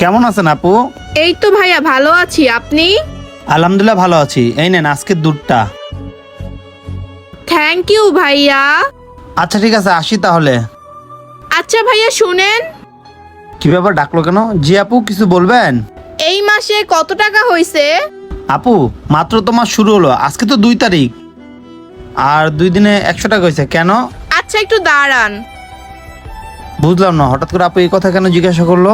কেমন আছেন আপু? এই তো ভাইয়া ভালো আছি, আপনি? আলহামদুলিল্লাহ ভালো আছি। এই নেন আজকের দুধটা। থ্যাংক ইউ ভাইয়া। আচ্ছা ঠিক আছে, আসি তাহলে। আচ্ছা ভাইয়া শুনেন, কি ব্যাপার, ডাকলো কেন? জি আপু, কিছু বলবেন? এই মাসে কত টাকা হয়েছে? আপু মাত্র তো মাস শুরু হলো, আজকে তো 2 তারিখ, আর 2 দিনে 100 টাকা হয়েছে। কেন? আচ্ছা একটু দাঁড়ান। বুঝলাম না, হঠাৎ করে আপু এই কথা কেন জিজ্ঞাসা করলো?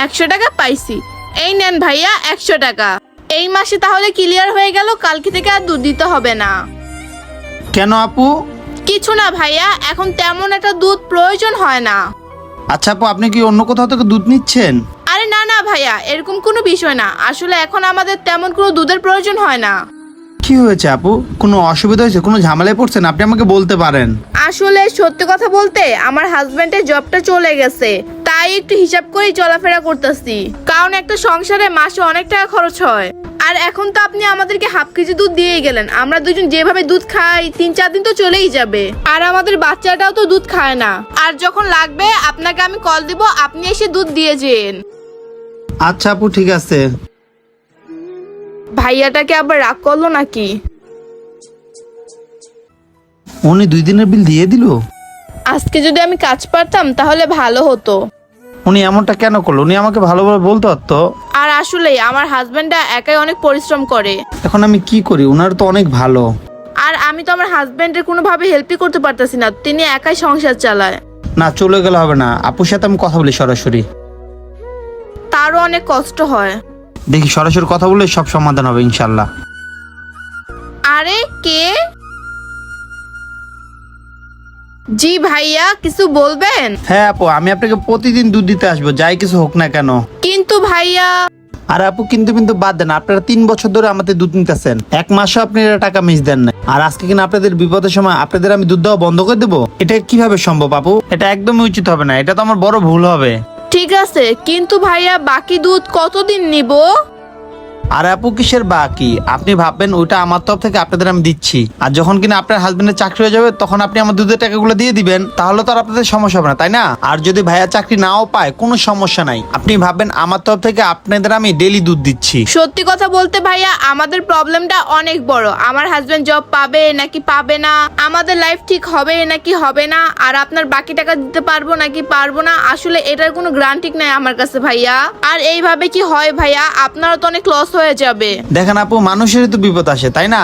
100 টাকা পাইছি, এই নেন ভাইয়া 100 টাকা। এই মাসে তাহলে ক্লিয়ার হয়ে গেল, কালকে থেকে আর দুধ দিতে হবে না। কেন আপু? কিছু না ভাইয়া, এখন তেমন একটা দুধ প্রয়োজন হয় না। আচ্ছা আপু, আপনি কি অন্য কোথাও থেকে দুধ নিচ্ছেন? আরে না না ভাইয়া, এরকম কোনো বিষয় না, আসলে এখন আমাদের তেমন কোনো দুধের প্রয়োজন হয় না। কি হয়েছে আপু, কোনো অসুবিধা হয়েছে, কোনো ঝামেলায় পড়ছেন? আপনি আমাকে বলতে পারেন। আসলে সত্যি কথা বলতে আমার হাজবেন্ডের জবটা চলে গেছে, তাই একটু হিসাব করেই চলাফেরা করতেছি, কারণ একটা সংসারে মাসে অনেক টাকা খরচ হয়। আর এখন তো আপনি আমাদেরকে হাফ কেজি দুধ দিয়েই গেলেন, আমরা দুজন যেভাবে দুধ খাই 3-4 দিন তো চলেই যাবে, আর আমাদের বাচ্চাটাও তো দুধ খায় না। আর যখন লাগবে আপনাকে আমি কল দিব, আপনি এসে দুধ দিয়ে যেন। আচ্ছা আপু ঠিক আছে। ভাইয়াটাকে আবার রাগ করলো নাকি? উনি 2 দিনের বিল দিয়ে দিল? আজকে যদি আমি কাজ পারতাম তাহলে ভালো হতো। উনি এমনটা কেন করলো? উনি আমাকে ভালোভাবে বলতে পারতো। আর আসলে আমার হাজবেন্ডটা একাই অনেক পরিশ্রম করে, এখন আমি কি করি, উনার তো অনেক ভালো। আর আমি তো আমার হাজবেন্ডের কোনোভাবে হেল্পই করতে পারতেছি না, তিনি একাই সংসার চালায়। না, চলে গেলে হবে না, আপুর সাথে আমি কথা বলি সরাসরি। তারও অনেক কষ্ট হয়। দেখি সরাসরি কথা বললে সব সমাধান হবে ইনশাল্লাহ। আরে কে? জি ভাইয়া, কিছু বলবেন? হ্যাঁ আপু, আমি আপনাকে প্রতিদিন দুধ দিতে আসবো, যাই কিছু হোক না কেন। কিন্তু ভাইয়া। আর আপু কিন্তু কিন্তু বাদ দেন, আপনারা 3 বছর ধরে আমাদের দুধ নিতেছেন, 1 মাসও আপনি টাকা মিস দেন না, আর আজকে কিনা আপনাদের বিপদের সময় আপনাদের আমি দুধ দেওয়া বন্ধ করে দেবো? এটা কিভাবে সম্ভব আপু? এটা একদমই উচিত হবে না, এটা তো আমার বড় ভুল হবে। ঠিক আছে, কিন্তু ভাইয়া বাকি দুধ কতদিন নিব? আর আপু কিসের বাকি? আপনি ভাববেন ওইটা আমার তরফ থেকে আপনাদের আমি দিচ্ছি, আর যখন কিনা আপনার হাজবেন্ডের চাকরি হয়ে যাবে তখন আপনি আমার দুধের টাকাগুলো দিয়ে দিবেন, তাহলে তো আর আপনাদের সমস্যা হবে না, তাই না? আর যদি ভাইয়া চাকরি নাও পায় কোনো সমস্যা নাই, আপনি ভাববেন আমার তরফ থেকে আপনাদের আমি ডেইলি দুধ দিচ্ছি। সত্যি কথা বলতে ভাইয়া, আমাদের প্রবলেমটা অনেক বড়, আমার হাজবেন্ড জব পাবে নাকি পাবে না, আমাদের লাইফ ঠিক হবে নাকি হবে না, আর আপনার বাকি টাকা দিতে পারবো নাকি পারবো না, আসলে এটার কোনো গ্যারান্টি নাই আমার কাছে ভাইয়া। আর এইভাবে কি হয় ভাইয়া, আপনারও তো অনেক লস হয়ে যাবে। দেখেন আপু, মানুষেরই তো বিপদ আসে, তাই না?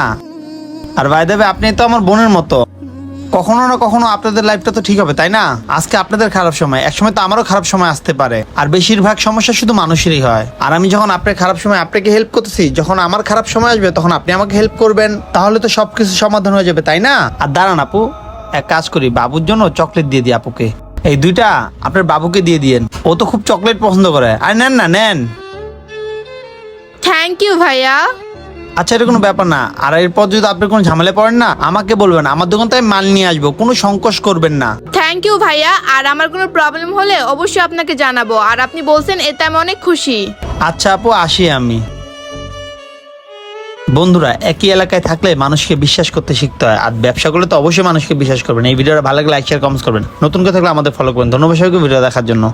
আর ভাই দেবে, আপনি তো আমার বোনের মতো, কখনো না কখনো আপনাদের লাইফটা তো ঠিক হবে, তাই না? আজকে আপনাদের খারাপ সময়, একসময় তো আমারও খারাপ সময় আসতে পারে, আর বেশিরভাগ সমস্যা শুধু মানুষেরই হয়। আর আমি যখন আপনার খারাপ সময় আপনাকে হেল্প করতেছি, যখন আমার খারাপ সময় আসবে তখন আপনি আমাকে হেল্প করবেন, তাহলে তো সবকিছু সমাধান হয়ে যাবে, তাই না? আর দাঁড়ান আপু, এক কাজ করি, বাবুর জন্য চকলেট দিয়ে দিই আপুকে। এই 2টা আপনার বাবুকে দিয়ে দিয়েন, ও তো খুব চকলেট পছন্দ করে। আর নেন না, নেন। থ্যাংক ইউ ভাইয়া। আচ্ছা, এটা কোনো ব্যাপার না। আর এরপর যদি আপনি কোনো ঝামেলায় পড়েন না, আমাকে বলবেন, আমার দোকান থেকে মাল নিয়ে আসবো, কোনো সংকোচ করবেন না। থ্যাংক ইউ ভাইয়া, আর আমার কোনো প্রবলেম হলে অবশ্যই আপনাকে জানাবো, আর আপনি বলছেন এতে আমি অনেক খুশি। আচ্ছা আপু, আসি আমি। বন্ধুরা, একই এলাকায় থাকলে মানুষকে বিশ্বাস করতে শিখতে হয়, আর ব্যবসা করলে তো অবশ্যই মানুষকে বিশ্বাস করবেন। এই ভিডিওটা ভালো লাগলে লাইক শেয়ার কমেন্ট করবেন, নতুন কেউ থাকলে আমাদের ফলো করবেন। ধন্যবাদ সবাইকে ভিডিও দেখার জন্য।